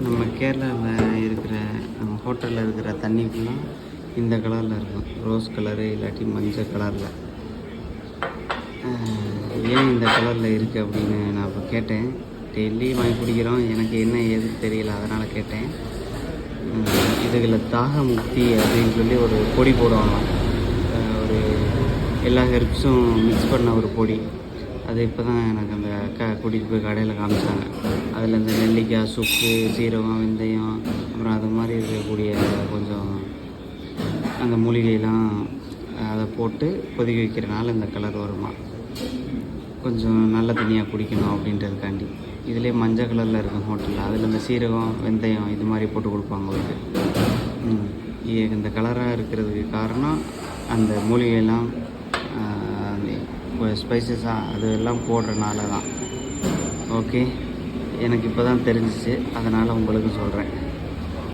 நம்ம கேரளாவில் இருக்கிற நம்ம ஹோட்டலில் இருக்கிற தண்ணி ஃபுல்லாக இந்த கலரில் இருக்கும், ரோஸ் கலரு இல்லாட்டி மஞ்சள் கலரில். ஏன் இந்த கலரில் இருக்குது அப்படின்னு நான் இப்போ கேட்டேன். டெய்லி வாங்கி குடிக்கிறோம், எனக்கு என்ன ஏது தெரியல, அதனால் கேட்டேன். இதுகளில் தாக முக்தி அப்படின்னு சொல்லி ஒரு பொடி போடுவாங்க, ஒரு எல்லா ஹெர்ப்ஸும் மிக்ஸ் பண்ண ஒரு பொடி. அது இப்போ தான் எனக்கு அந்த அக்கா கூட்டிகிட்டு போய் கடையில் காமிச்சாங்க. அதில் இந்த நெல்லிக்காய், சுக்கு, சீரகம், வெந்தயம், அப்புறம் அது மாதிரி இருக்கக்கூடிய கொஞ்சம் அந்த மூலிகையெல்லாம் அதை போட்டு கொதிக்க வைக்கிறனால இந்த கலர் வருமா. கொஞ்சம் நல்ல தண்ணியாக குடிக்கணும் அப்படின்றதுக்காண்டி. இதிலே மஞ்சள் கலரில் இருக்கும் ஹோட்டலில், அதில் இந்த சீரகம், வெந்தயம் இது மாதிரி போட்டு கொடுப்பாங்க அவருக்கு. இந்த கலராக இருக்கிறதுக்கு காரணம் அந்த மூலிகையெல்லாம் ஸ்பைசஸாக அது எல்லாம் போடுறனால தான். ஓகே, எனக்கு இப்போ தான் தெரிஞ்சிச்சு, அதனால் உங்களுக்கு சொல்கிறேன்.